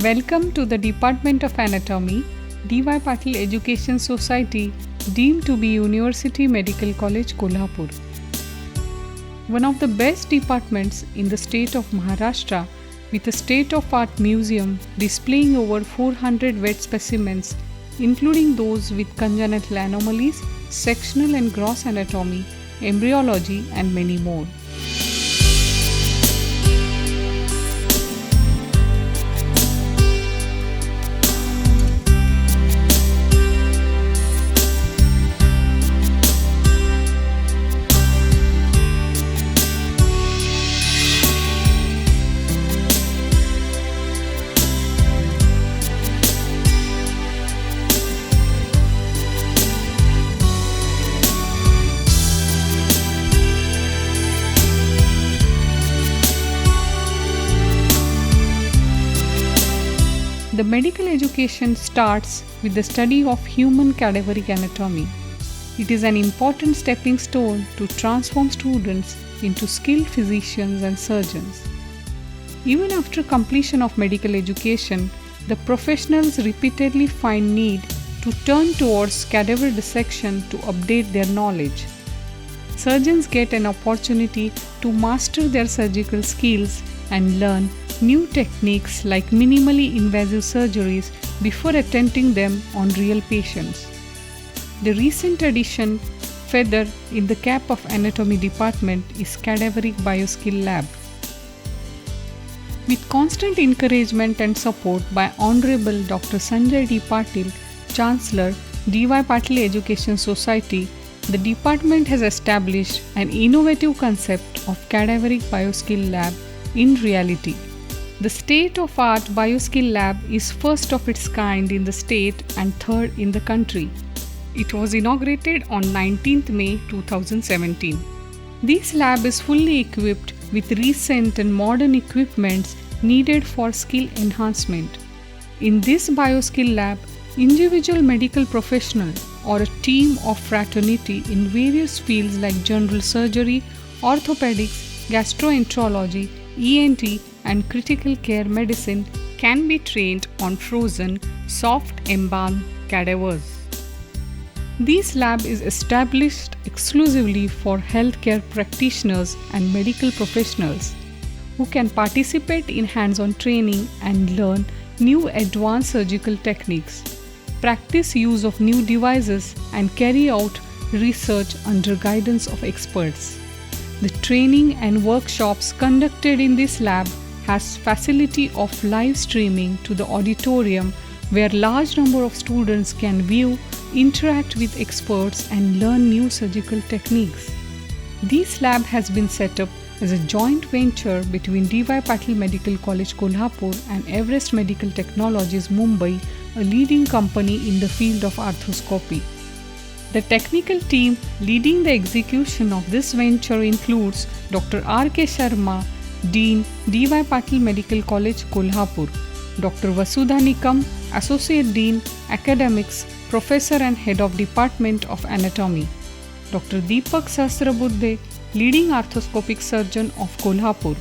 Welcome to the Department of Anatomy, D.Y. Patil Education Society, deemed to be University Medical College, Kolhapur. One of the best departments in the state of Maharashtra, with a state-of-art museum displaying over 400 vet specimens, including those with congenital anomalies, sectional and gross anatomy, embryology, and many more. The medical education starts with the study of human cadaveric anatomy. It is an important stepping stone to transform students into skilled physicians and surgeons. Even after completion of medical education, the professionals repeatedly find need to turn towards cadaver dissection to update their knowledge. Surgeons get an opportunity to master their surgical skills and learn new techniques like minimally invasive surgeries before attempting them on real patients. The recent addition feather in the cap of anatomy department is Cadaveric Bioskill Lab. With constant encouragement and support by Honorable Dr. Sanjay D. Patil, Chancellor, D.Y. Patil Education Society, the department has established an innovative concept of Cadaveric Bioskill Lab in reality. The state-of-art Bioskill Lab is first of its kind in the state and third in the country. It was inaugurated on 19th May 2017. This lab is fully equipped with recent and modern equipments needed for skill enhancement. In this Bioskill Lab, individual medical professional or a team of fraternity in various fields like general surgery, orthopedics, gastroenterology, ENT, and critical care medicine can be trained on frozen, soft embalmed cadavers. This lab is established exclusively for healthcare practitioners and medical professionals who can participate in hands-on training and learn new advanced surgical techniques, practice use of new devices, and carry out research under guidance of experts. The training and workshops conducted in this lab has facility of live streaming to the auditorium where large number of students can view, interact with experts and learn new surgical techniques. This lab has been set up as a joint venture between D.Y. Patil Medical College Kolhapur and Everest Medical Technologies Mumbai, a leading company in the field of arthroscopy. The technical team leading the execution of this venture includes Dr. R.K. Sharma, Dean, D.Y. Patil Medical College, Kolhapur; Dr. Vasudha Nikam, Associate Dean, Academics, Professor and Head of Department of Anatomy; Dr. Deepak Sahasrabuddhe, Leading Arthroscopic Surgeon of Kolhapur;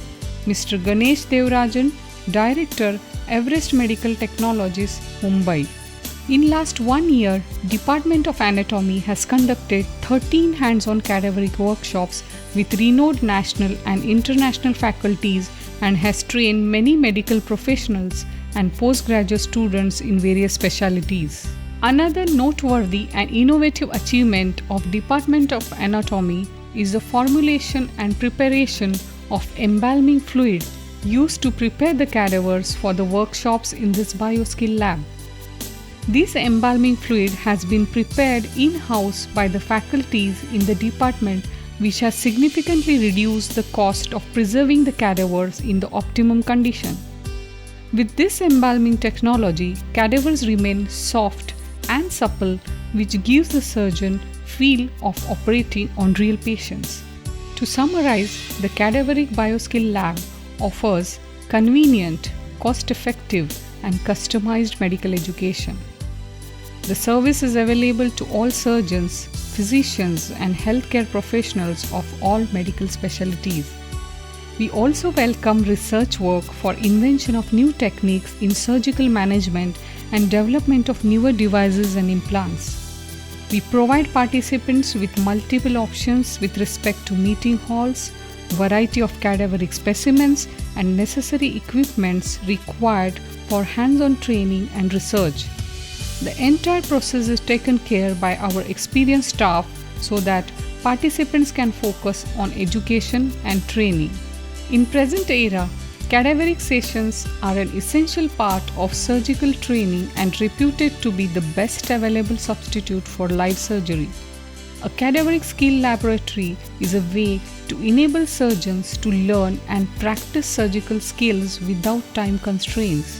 Mr. Ganesh Devarajan, Director, Everest Medical Technologies, Mumbai. In last 1 year, Department of Anatomy has conducted 13 hands-on cadaveric workshops with renowned national and international faculties and has trained many medical professionals and postgraduate students in various specialties. Another noteworthy and innovative achievement of Department of Anatomy is the formulation and preparation of embalming fluid used to prepare the cadavers for the workshops in this Bioskill Lab. This embalming fluid has been prepared in-house by the faculties in the department, which has significantly reduced the cost of preserving the cadavers in the optimum condition. With this embalming technology, cadavers remain soft and supple, which gives the surgeon feel of operating on real patients. To summarize, the Cadaveric Bioskill Lab offers convenient, cost-effective, and customized medical education. The service is available to all surgeons, physicians, and healthcare professionals of all medical specialties. We also welcome research work for invention of new techniques in surgical management and development of newer devices and implants. We provide participants with multiple options with respect to meeting halls, variety of cadaveric specimens, and necessary equipments required for hands-on training and research. The entire process is taken care by our experienced staff so that participants can focus on education and training. In present era, cadaveric sessions are an essential part of surgical training and reputed to be the best available substitute for live surgery. A cadaveric skill laboratory is a way to enable surgeons to learn and practice surgical skills without time constraints.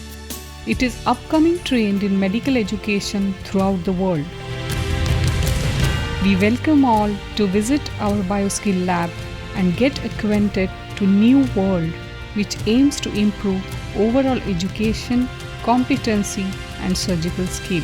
It is upcoming trend in medical education throughout the world. We welcome all to visit our BioSkill lab and get acquainted to new world which aims to improve overall education, competency and surgical skill.